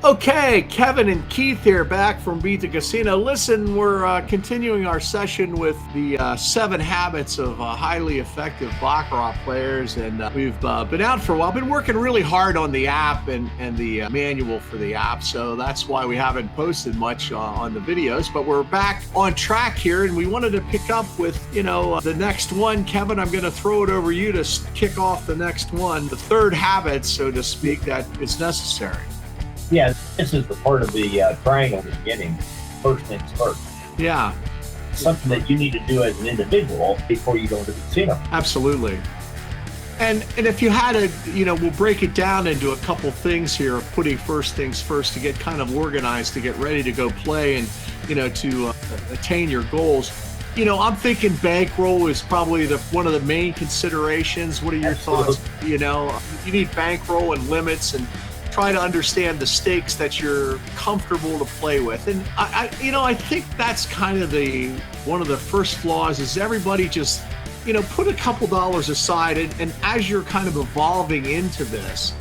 Okay, Kevin and Keith here back from Beat the Casino. Listen, we're continuing our session with the 7 habits of highly effective Baccarat players, and we've been out for a while. Been working really hard on the app and the manual for the app, so that's why we haven't posted much on the videos. But we're back on track here, and we wanted to pick up with the next one. Kevin, I'm going to throw it over you to kick off the next one, the third habit, so to speak, that is necessary. Yeah, this is the part of the triangle at the beginning. First things first. Yeah. Something that you need to do as an individual before you go to the casino. Absolutely. And if you had to, we'll break it down into a couple things here of putting first things first to get kind of organized, to get ready to go play and, to attain your goals. I'm thinking bankroll is probably one of the main considerations. What are your thoughts? You need bankroll and limits and try to understand the stakes that you're comfortable to play with. And I think that's kind of one of the first flaws is everybody just, put a couple dollars aside and as you're kind of evolving into this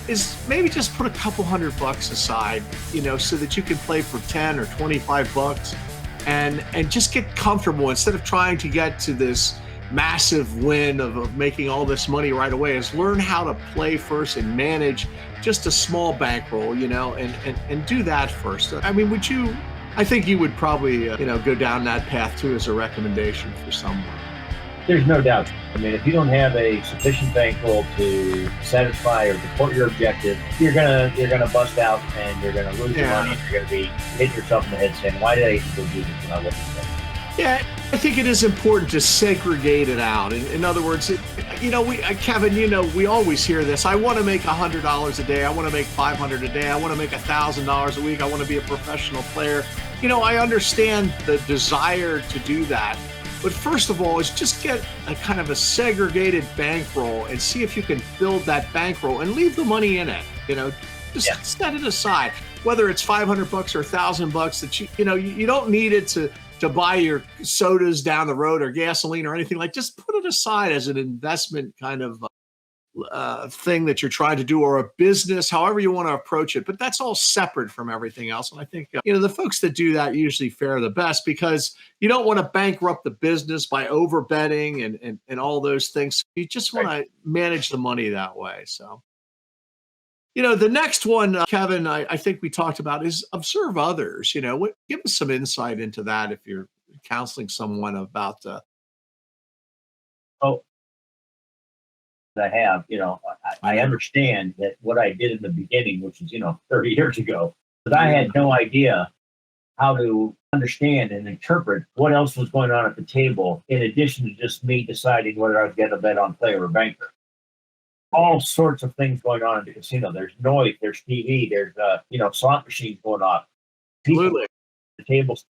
is maybe just put a couple $100 aside, so that you can play for 10 or 25 bucks and just get comfortable instead of trying to get to this massive win of making all this money right away. Is learn how to play first and manage just a small bankroll, and do that first. I mean, I think you would probably, go down that path too as a recommendation for someone. There's no doubt. I mean, if you don't have a sufficient bankroll to satisfy or support your objective, you're gonna bust out and you're gonna lose your money. And you're gonna hit yourself in the head saying, "Why did I even go do this when I wasn't playing?" Yeah, I think it is important to segregate it out. In other words, Kevin, we always hear this. I want to make $100 a day. I want to make $500 a day. I want to make $1,000 a week. I want to be a professional player. I understand the desire to do that. But first of all, is just get a kind of a segregated bankroll and see if you can build that bankroll and leave the money in it. Just set it aside. Whether it's $500 or $1,000 that you don't need it to buy your sodas down the road or gasoline or anything. Like, just put it aside as an investment kind of thing that you're trying to do, or a business, however you want to approach it. But that's all separate from everything else. And I think, the folks that do that usually fare the best, because you don't want to bankrupt the business by over betting and all those things. You just want to manage the money that way. So, the next one, Kevin, I think we talked about is observe others. Give us some insight into that if you're counseling someone about. Oh, I have, I understand that what I did in the beginning, which is, 30 years ago, but I had no idea how to understand and interpret what else was going on at the table, in addition to just me deciding whether I was going to bet on player or banker. All sorts of things going on in the casino. There's noise, there's TV, there's slot machines going off. Absolutely. The tables,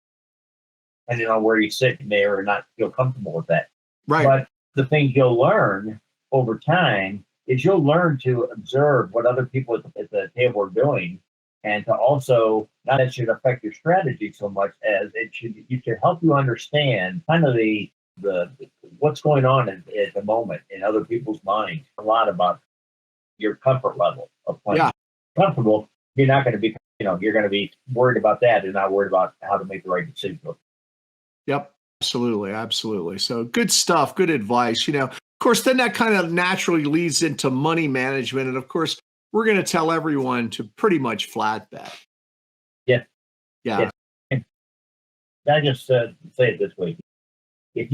depending on where you sit, you may or not feel comfortable with that. Right. But the thing you'll learn over time is you'll learn to observe what other people at the table are doing, and to also, not that it should affect your strategy so much as it should help you understand kind of the what's going on at the moment in other people's minds. A lot about your comfort level of playing. Yeah. Comfortable, you're not going to be, you're going to be worried about that and not worried about how to make the right decision. Yep. Absolutely. So good stuff. Good advice. Of course, then that kind of naturally leads into money management. And of course, we're going to tell everyone to pretty much flat bet. Yeah. Yeah. I just say it this way. If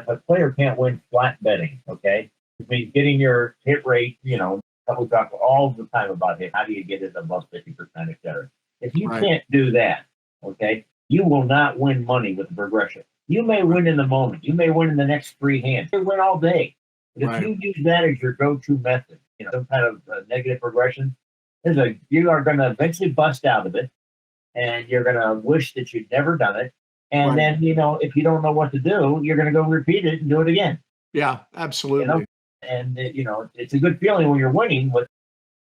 a player can't win flat betting, okay, it means getting your hit rate, we talk all the time about hit. How do you get it above 50%, et cetera? If you can't do that, okay, you will not win money with the progression. You may win in the moment. You may win in the next 3 hands. You win all day. But if you use that as your go-to method, some kind of negative progression, you are going to eventually bust out of it, and you're going to wish that you'd never done it. And then, if you don't know what to do, you're going to go repeat it and do it again. Yeah, absolutely. And, it's a good feeling when you're winning, but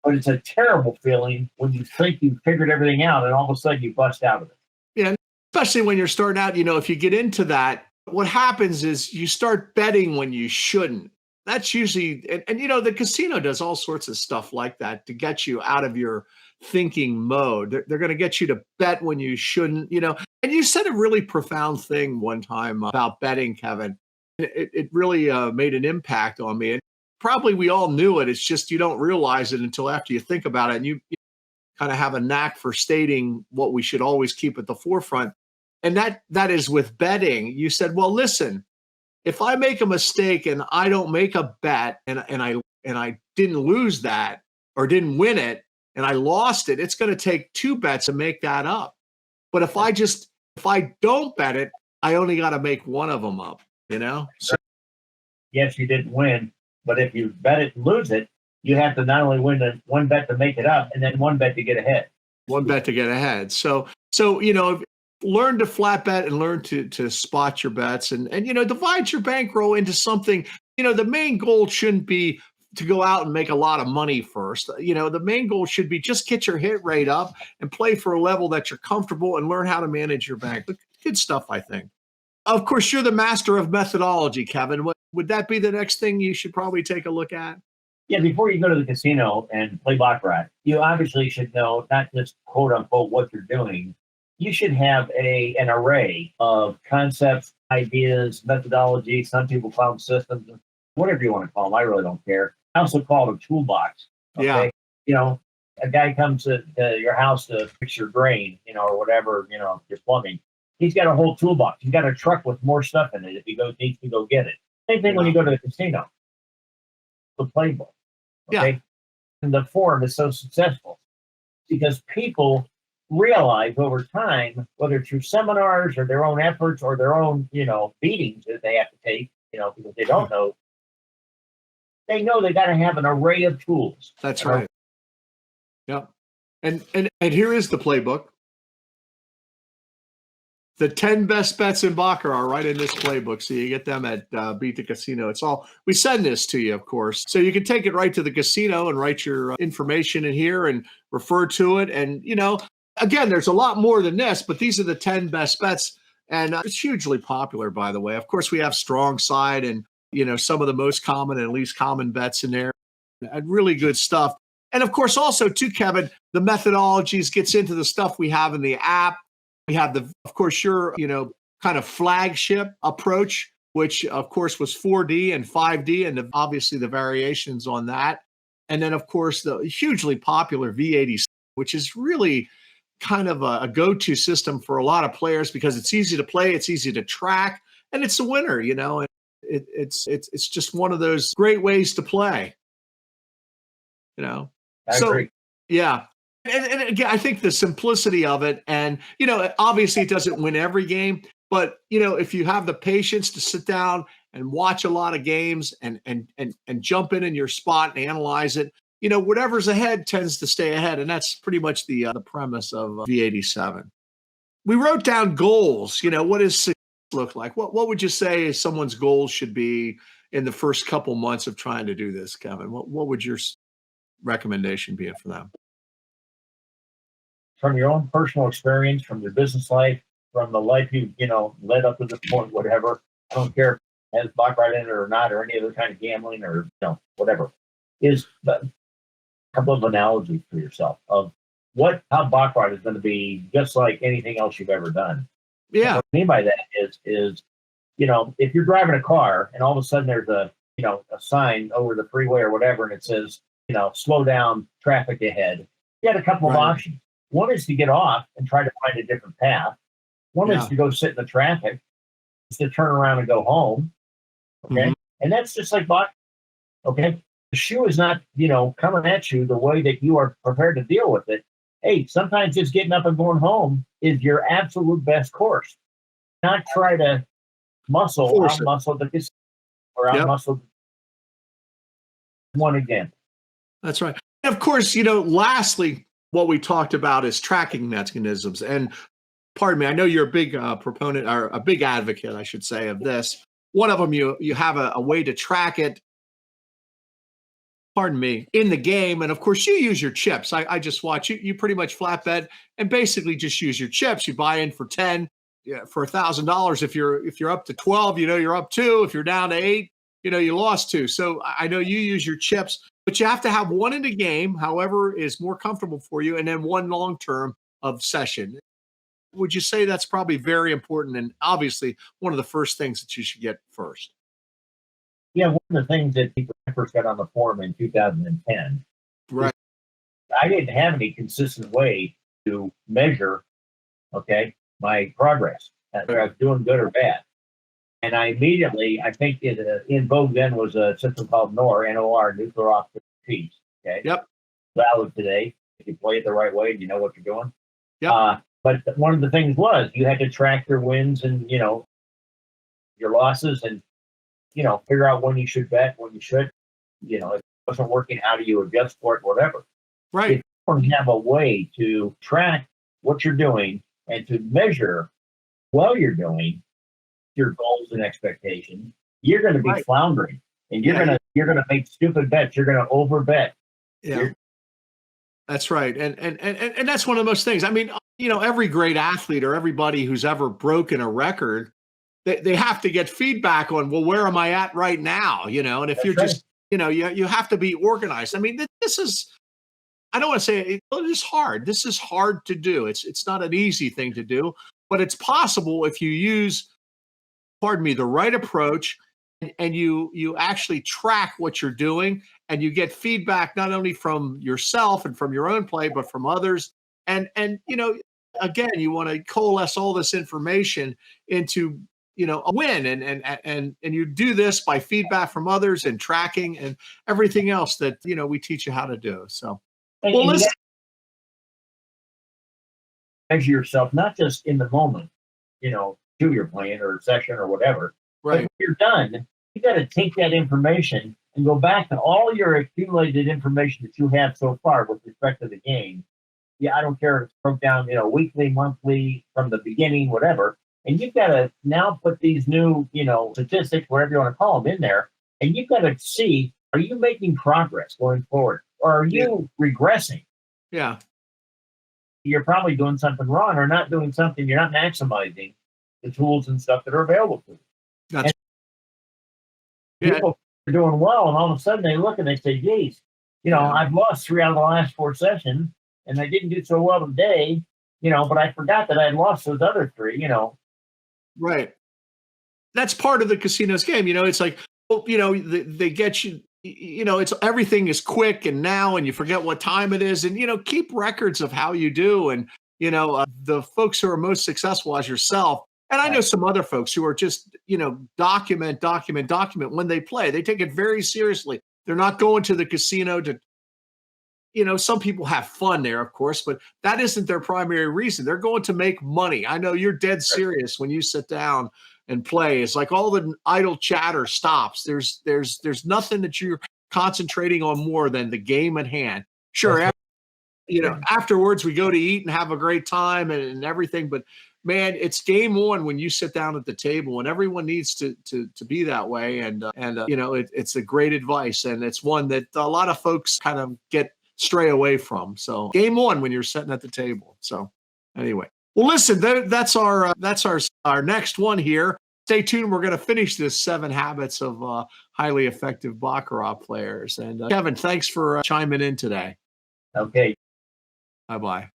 it's a terrible feeling when you think you've figured everything out and all of a sudden you bust out of it. Yeah, especially when you're starting out, if you get into that, what happens is you start betting when you shouldn't. that's usually, and the casino does all sorts of stuff like that to get you out of your thinking mode. They're going to get you to bet when you shouldn't, and you said a really profound thing one time about betting, Kevin. It really made an impact on me. And probably we all knew it. It's just you don't realize it until after you think about it. And you kind of have a knack for stating what we should always keep at the forefront. And that is with betting. You said, well, listen, if I make a mistake and I don't make a bet and I didn't lose that or didn't win it and I lost it, it's going to take two bets to make that up. But if I don't bet it, I only got to make one of them up, So, Yes, you didn't win, but if you bet it and lose it, you have to not only win one bet to make it up, and then one bet to get ahead. one bet to get ahead. So learn to flat bet and learn to spot your bets and divide your bankroll into something. The main goal shouldn't be to go out and make a lot of money first. The main goal should be just get your hit rate up and play for a level that you're comfortable and learn how to manage your bank. Good stuff, I think. Of course, you're the master of methodology, Kevin. Would that be the next thing you should probably take a look at? Yeah, before you go to the casino and play Baccarat, you obviously should know not just quote unquote what you're doing. You should have an array of concepts, ideas, methodologies. Some people call them systems, whatever you want to call them. I really don't care. I also call it a toolbox. Okay? Yeah. A guy comes to your house to fix your drain, or whatever, your plumbing. He's got a whole toolbox. He's got a truck with more stuff in it if he needs to go get it. Same thing when you go to the casino. The playbook. Okay. Yeah. And the forum is so successful because people realize over time, whether through seminars or their own efforts or their own, beatings that they have to take, because they don't know, they know they got to have an array of tools. That's right. Yep. And here is the playbook. The 10 best bets in Baccarat are right in this playbook. So you get them at Beat the Casino. We send this to you, of course. So you can take it right to the casino and write your information in here and refer to it. And, again, there's a lot more than this, but these are the 10 best bets. And it's hugely popular, by the way. Of course, we have strong side and, some of the most common and least common bets in there. And really good stuff. And of course, also too, Kevin, the methodologies gets into the stuff we have in the app. We have of course, your, kind of flagship approach, which of course was 4D and 5D, and obviously the variations on that. And then, of course, the hugely popular V80, which is really kind of a go-to system for a lot of players because it's easy to play, it's easy to track, and it's a winner, and it's just one of those great ways to play, I agree. Yeah. And again, I think the simplicity of it, and obviously it doesn't win every game, but if you have the patience to sit down and watch a lot of games and jump in your spot and analyze it, whatever's ahead tends to stay ahead, and that's pretty much the premise of V87. We wrote down goals. What does success look like? What would you say someone's goals should be in the first couple months of trying to do this, Kevin? What would your recommendation be for them? From your own personal experience, from your business life, from the life you led up to this point, whatever. I don't care if it has Baccarat in it or not, or any other kind of gambling or whatever. Is a couple of analogies for yourself of how Baccarat is going to be just like anything else you've ever done. Yeah. And what I mean by that is if you're driving a car and all of a sudden there's a sign over the freeway or whatever, and it says slow down, traffic ahead. You had a couple of options. One is to get off and try to find a different path. One is to go sit in the traffic, is to turn around and go home. Okay. Mm-hmm. And that's just like Baccarat. Okay. The shoe is not, coming at you the way that you are prepared to deal with it. Hey, sometimes just getting up and going home is your absolute best course. Not try to out-muscle the casino or out-muscle one example. That's right. And of course, lastly, what we talked about is tracking mechanisms. And pardon me, I know you're a big proponent or a big advocate, I should say, of this. One of them, you have a way to track it, pardon me, in the game. And of course, you use your chips. I just watch you pretty much flat bet and basically just use your chips. You buy in for 10, for $1,000. If you're up to 12, you're up 2. If you're down to 8, you lost two. So I know you use your chips, but you have to have one in the game, however is more comfortable for you, and then one long term of session. Would you say that's probably very important and obviously one of the first things that you should get first? Yeah, one of the things that people first got on the forum in 2010, Right. I didn't have any consistent way to measure, okay, my progress, whether I was doing good or bad. And I immediately, I think in vogue then was a system called NOR, N-O-R, nuclear optical sheets. Okay. Yep. Valid today if you play it the right way and you know what you're doing. Yep. But one of the things was you had to track your wins and, your losses and, figure out when you should bet, when you should, if it wasn't working, how do you adjust for it, whatever. Right. If you don't have a way to track what you're doing and to measure while you're doing your goals and expectations, you're going to be floundering, and you're gonna make stupid bets. You're going to overbet. Yeah, that's right, and that's one of those things. I mean, every great athlete or everybody who's ever broken a record, they have to get feedback on, well, where am I at right now? And if you're just, you have to be organized. I mean, this is. I don't want to say it is hard. This is hard to do. It's not an easy thing to do, but it's possible if you use, pardon me, the right approach, and you actually track what you're doing, and you get feedback not only from yourself and from your own play, but from others. And again, you want to coalesce all this information into a win, and you do this by feedback from others and tracking and everything else that we teach you how to do. So. Well, listen. Measure yourself not just in the moment, do your playing or session or whatever. Right. But when you're done, you got to take that information and go back to all your accumulated information that you have so far with respect to the game. Yeah, I don't care if it's broke down, weekly, monthly, from the beginning, whatever. And you've got to now put these new, statistics, whatever you want to call them, in there. And you've got to see, are you making progress going forward? Or are you regressing? Yeah. You're probably doing something wrong or not doing something. You're not maximizing the tools and stuff that are available to you. People are doing well, and all of a sudden they look and they say, geez, I've lost 3 out of the last 4 sessions, and I didn't do so well today, but I forgot that I had lost those other 3, Right. That's part of the casino's game. It's like, they get you. It's everything is quick and now, and you forget what time it is, and keep records of how you do, and the folks who are most successful as yourself, and I know some other folks who are just document when they play. They take it very seriously. They're not going to the casino to, some people have fun there, of course, but that isn't their primary reason. They're going to make money. I know you're dead serious when you sit down and play. It's like all the idle chatter stops. There's nothing that you're concentrating on more than the game at hand. Sure, afterwards we go to eat and have a great time and everything, but man, it's game on when you sit down at the table, and everyone needs to be that way. And it's a great advice, and it's one that a lot of folks kind of stray away from. So game on when you're sitting at the table. So anyway. Well, listen, that's our next one here. Stay tuned. We're going to finish this 7 habits of highly effective Baccarat players. And Kevin, thanks for chiming in today. Okay. Bye-bye.